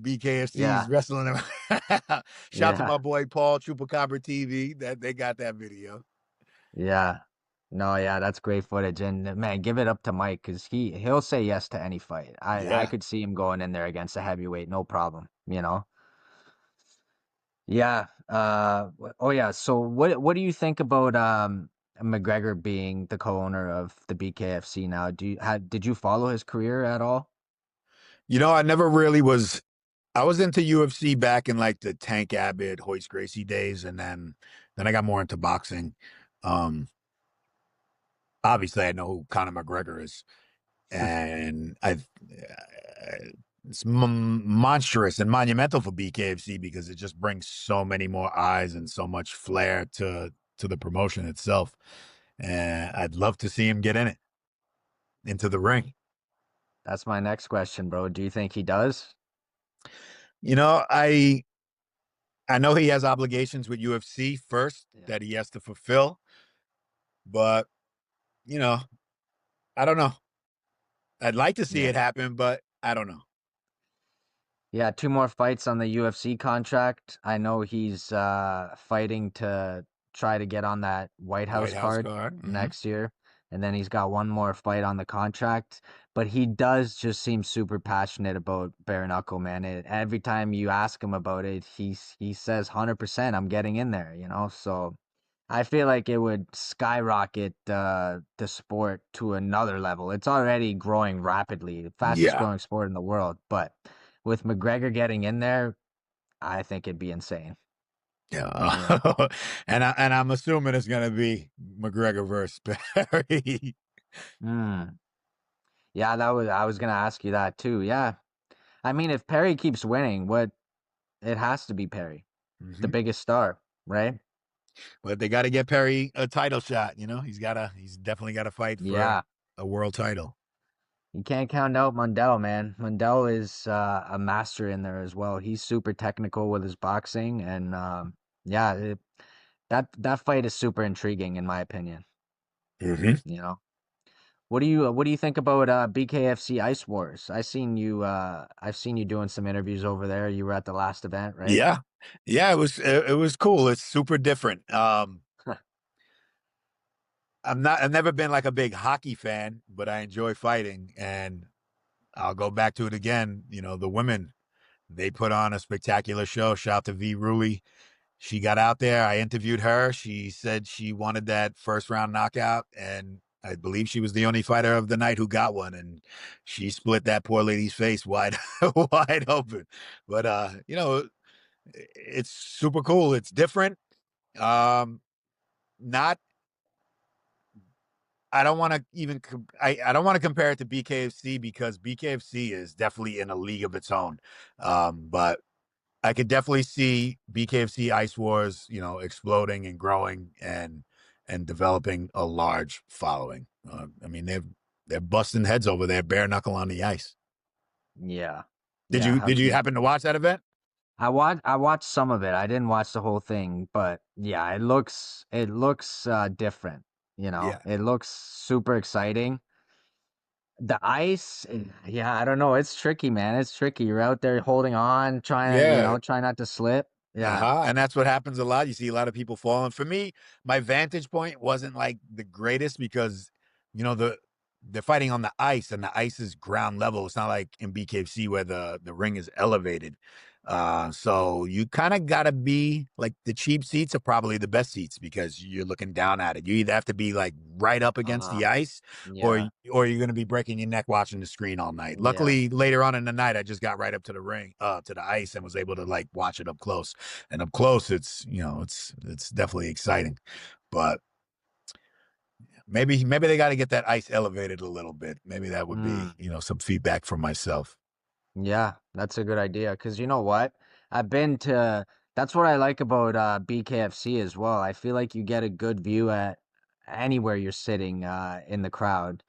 BKFC's Yeah. wrestling. Shout out to Yeah. my boy Paul Chupacabra TV. That they got that video. Yeah. No, yeah, that's great footage. And man, give it up to Mike because he'll say yes to any fight. I Yeah. could see him going in there against a heavyweight, no problem. Yeah. Oh yeah. So what do you think about McGregor being the co-owner of the BKFC now? Did you follow his career at all? I never really was. I was into UFC back in like the Tank Abbott, Hoist Gracie days, and then I got more into boxing. Um, Obviously, I know who Conor McGregor is, and it's monstrous and monumental for BKFC because it just brings so many more eyes and so much flair to the promotion itself. And I'd love to see him get in it into the ring. That's my next question, bro. Do you think he does? You know, I know he has obligations with UFC first Yeah. that he has to fulfill, but you know, I don't know. I'd like to see Yeah. it happen, but I don't know. Yeah, two more fights on the UFC contract. I know he's fighting to try to get on that White White House House card card. Hmm. next year. And then he's got one more fight on the contract. But he does just seem super passionate about bare knuckle, man. Every time you ask him about it, he says 100% I'm getting in there. So I feel like it would skyrocket the sport to another level. It's already growing rapidly, the fastest Yeah. growing sport in the world. But with McGregor getting in there, I think it'd be insane. Yeah. Yeah. And I'm assuming it's gonna be McGregor versus Perry. Mm. Yeah, I was gonna ask you that too. Yeah. I mean, if Perry keeps winning, it has to be Perry, the Hmm. biggest star, right? But they got to get Perry a title shot. He's definitely got to fight for Yeah. a world title. You can't count out Mundell, man. Mundell is a master in there as well. He's super technical with his boxing, and yeah, that fight is super intriguing in my opinion. Hmm. You know, what do you think about BKFC Ice Wars? I've seen you doing some interviews over there. You were at the last event, right? Yeah, yeah, it was cool. It's super different. I've never been like a big hockey fan, but I enjoy fighting, and I'll go back to it again. The women, they put on a spectacular show. Shout out to V Ruli. She got out there. I interviewed her. She said she wanted that first round knockout, and I believe she was the only fighter of the night who got one, and she split that poor lady's face wide wide open. But it's super cool. It's different. Not I don't want to even I don't want to compare it to BKFC because BKFC is definitely in a league of its own. But I could definitely see BKFC Ice Wars, exploding and growing and developing a large following. I mean, they're busting heads over there, bare knuckle on the ice. Yeah, Did yeah. you did you happen to watch that event? I watched some of it. I didn't watch the whole thing, but yeah, it looks different. Yeah, It looks super exciting. The ice, yeah, I don't know. It's tricky, man. It's tricky. You're out there holding on, trying to, yeah. try not to slip. Yeah. Uh-huh. And that's what happens a lot. You see a lot of people falling. For me, my vantage point wasn't like the greatest because, the they're fighting on the ice, and the ice is ground level. It's not like in BKFC where the ring is elevated. So you kind of gotta be like, the cheap seats are probably the best seats because you're looking down at it. You either have to be like right up against Uh, the ice, or yeah, you're gonna be breaking your neck watching the screen all night. yeah. Luckily, later on in the night, I just got right up to the ring, to the ice, and was able to like watch it up close. And up close, it's, it's definitely exciting, but maybe they got to get that ice elevated a little bit. Maybe that would be, Mm. some feedback from myself. Yeah, that's a good idea. Because you know what? I've been to, that's what I like about BKFC as well. I feel like you get a good view at anywhere you're sitting in the crowd.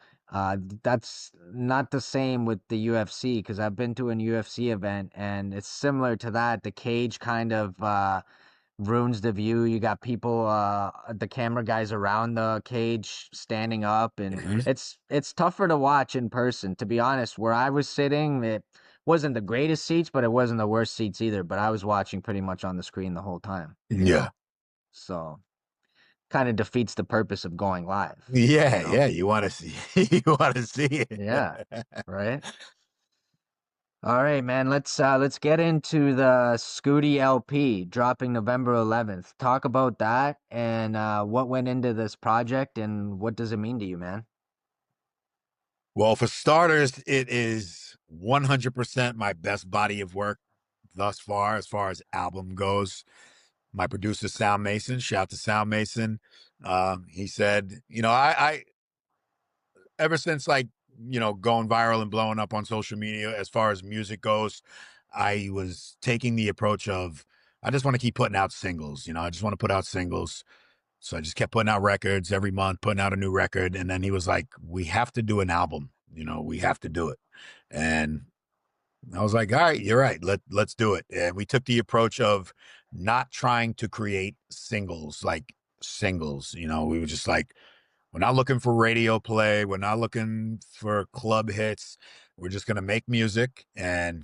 That's not the same with the UFC because I've been to an UFC event and it's similar to that. The cage kind of ruins the view. You got people, the camera guys around the cage standing up, and Mhm. it's tougher to watch in person. To be honest, where I was sitting, it wasn't the greatest seats, but it wasn't the worst seats either. But I was watching pretty much on the screen the whole time, Yeah. so kind of defeats the purpose of going live, Yeah, yeah, you want to see you want to see it. Yeah, right. All right, man. Let's get into the Scooty LP dropping November 11th. Talk about that and what went into this project and what does it mean to you, man? Well, for starters, it is 100% my best body of work thus far, as album goes. My producer, Sound Mason, shout to Sound Mason. He said, I ever since, like, going viral and blowing up on social media as far as music goes, I was taking the approach of, I just want to keep putting out singles. I just want to put out singles. So I just kept putting out records every month, putting out a new record. And then he was like, we have to do an album. We have to do it. And I was like, all right, you're right. Let's do it. And we took the approach of not trying to create singles, like singles. We were just like, we're not looking for radio play. We're not looking for club hits. We're just going to make music and,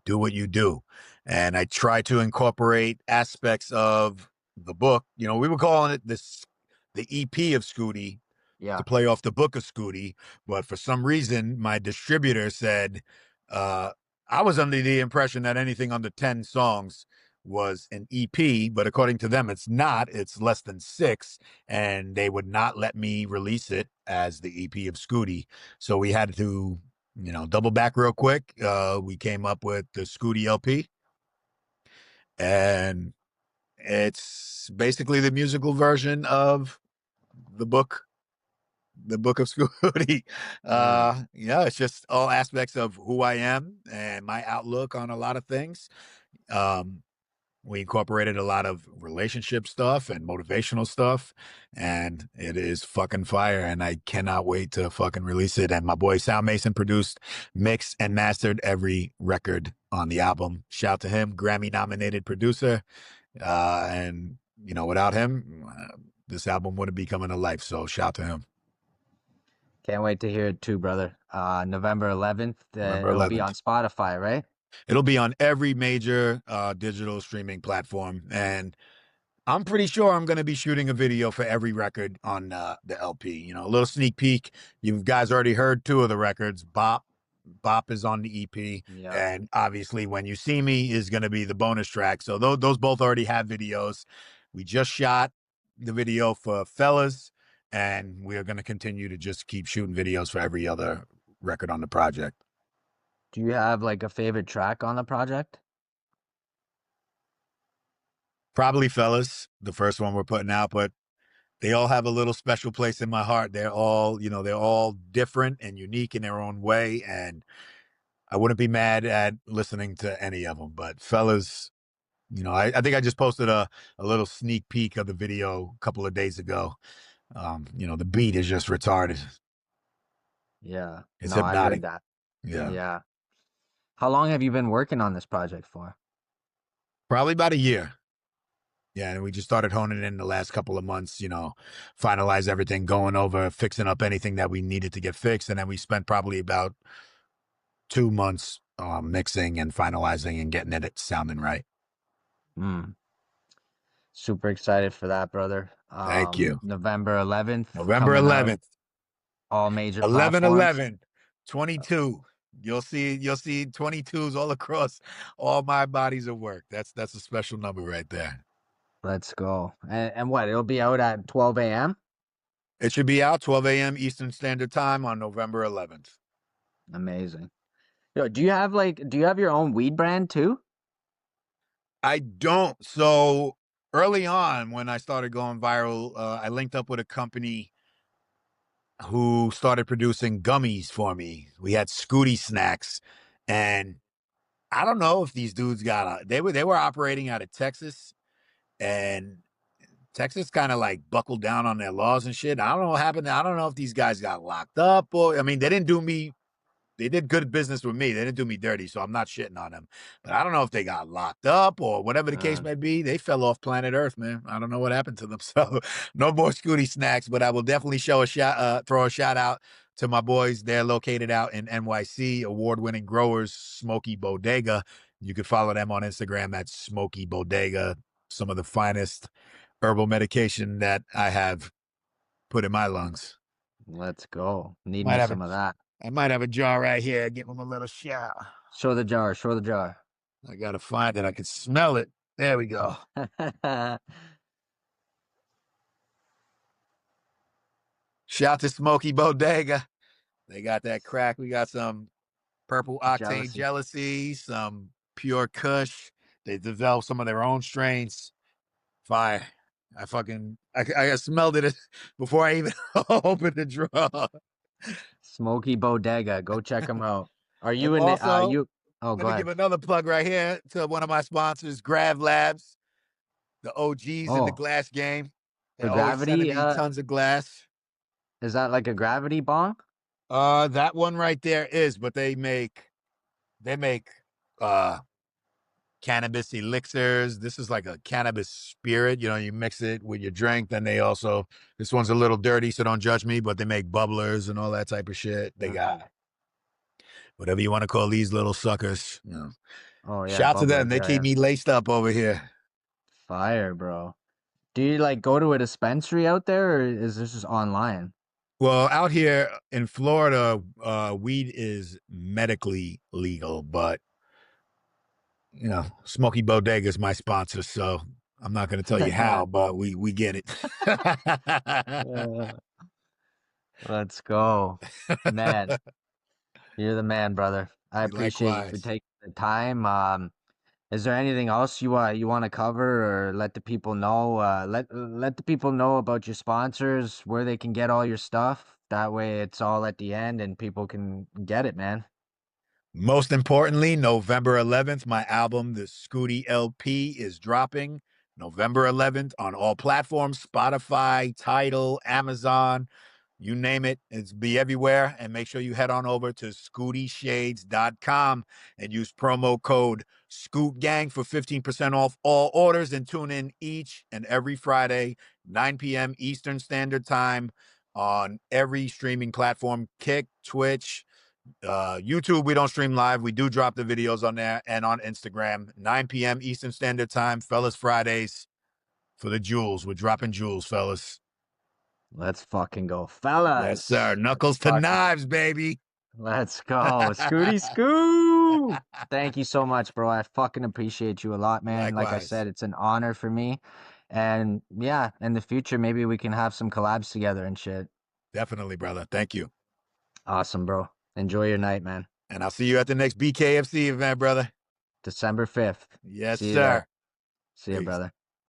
do what you do. And I try to incorporate aspects of the book. We were calling it the EP of Scooty, to Yeah. play off the book of Scooty. But for some reason, my distributor said, uh, I was under the impression that anything under 10 songs was an EP, but according to them, it's not. It's less than 6, and they would not let me release it as the EP of Scooty. So we had to, double back real quick. We came up with the Scooty LP, and it's basically the musical version of the book of Scooty. Mm. It's just all aspects of who I am and my outlook on a lot of things. Um, we incorporated a lot of relationship stuff and motivational stuff, and it is fucking fire. And I cannot wait to fucking release it. And my boy Sound Mason produced, mixed, and mastered every record on the album. Shout to him, Grammy nominated producer. And without him, this album wouldn't be coming to life. So shout to him. Can't wait to hear it too, brother. November 11th, November it'll be 11th. on Spotify, right? It'll be on every major digital streaming platform. And I'm pretty sure I'm going to be shooting a video for every record on the LP. A little sneak peek. You guys already heard 2 of the records. Bop is on the EP. Yeah. And obviously, When You See Me is going to be the bonus track. So those both already have videos. We just shot the video for Fellas, and we're going to continue to just keep shooting videos for every other record on the project. Do you have like a favorite track on the project? Probably Fellas, the first one we're putting out, but they all have a little special place in my heart. They're all, they're all different and unique in their own way. And I wouldn't be mad at listening to any of them. But Fellas, I think I just posted a little sneak peek of the video a couple of days ago. The beat is just retarded. Yeah. It's No, I heard hypnotic. that. Yeah. Yeah. How long have you been working on this project for? Probably about a year. Yeah, and we just started honing in the last couple of months, finalize everything, going over, fixing up anything that we needed to get fixed. And then we spent probably about 2 months mixing and finalizing and getting it sounding right. Mm. Super excited for that, brother. Thank you. November 11th November coming out. 11th. All major 11, platforms. 11, 22. You'll see 22s all across all my bodies of work. That's a special number right there. Let's go. And what? It'll be out at 12 a.m. It should be out 12 a.m. Eastern Standard Time on November 11th. Amazing. Yo, do you have your own weed brand too? I don't. So early on, when I started going viral, I linked up with a company who started producing gummies for me. We had Scooty Snacks, and I don't know if these dudes got they were operating out of Texas, and Texas kind of like buckled down on their laws and shit. I don't know what happened. I don't know if these guys got locked up, or I mean, they did good business with me. They didn't do me dirty, so I'm not shitting on them. But I don't know if they got locked up or whatever the case Uh, may be. They fell off planet Earth, man. I don't know what happened to them. So no more Scooty Snacks, but I will definitely throw a shout out to my boys. They're located out in NYC, award-winning growers, Smoky Bodega. You can follow them on Instagram at Smoky Bodega. Some of the finest herbal medication that I have put in my lungs. let's go. Need Might me have a some of that. I might have a jar right here. Give them a little shout. Show the jar. Show the jar. I gotta find it. I can smell it. There we go. Shout to Smoky Bodega. They got that crack. We got some purple octane Jealousy. jealousy, some pure Kush. They developed some of their own strains. Fire. I smelled it before I even opened the drawer. Smoky Bodega. Go check them out. Are And you in the also, you Oh, let go me give ahead. another plug right here to one of my sponsors, Grav Labs, the OGs in the Oh, glass game. the They're always sending gravity me tons of glass. is that like a gravity bong? That one right there is, but they make uh cannabis elixirs. This is like a cannabis spirit. You know, you mix it with your drink. Then this one's a little dirty, so don't judge me, but they make bubblers and all that type of shit. They got whatever you want to call these little suckers. You know. Oh yeah, Shout to them. bubblers. They Yeah, keep yeah. me laced up over here. Fire, bro. Do you like go to a dispensary out there, or is this just online? Well, out here in Florida, weed is medically legal, but Smoky Bodega is my sponsor, so I'm not going to tell you how, but we get it. Uh, let's go. Man, you're the man, brother. I appreciate you for Likewise. taking the time. Is there anything else you want to cover or let the people know? Let the people know about your sponsors, where they can get all your stuff. That way, it's all at the end and people can get it, man. Most importantly, November 11th, my album, The Scooty LP, is dropping November 11th on all platforms, Spotify, Tidal, Amazon, you name it. It's be everywhere. And make sure you head on over to scootyshades.com and use promo code ScootGang for 15% off all orders, and tune in each and every Friday, 9 p.m. Eastern Standard Time on every streaming platform, Kick, Twitch, YouTube. We don't stream live. We do drop the videos on there, and on Instagram, 9 p.m. Eastern Standard Time, fellas, Fridays for the jewels. We're dropping jewels, fellas. Let's fucking go, Yes, sir. fellas. Knuckles to knives, baby. Let's go. Scooty Scoo. Thank you so much, bro. I fucking appreciate you a lot, man. Like I Likewise. said, it's an honor for me. And yeah, in the future, maybe we can have some collabs together and shit. Definitely, brother. Thank you. Awesome, bro. Enjoy your night, man. And I'll see you at the next BKFC event, brother. December 5th. Yes, See you there. sir. See ya, Peace. brother.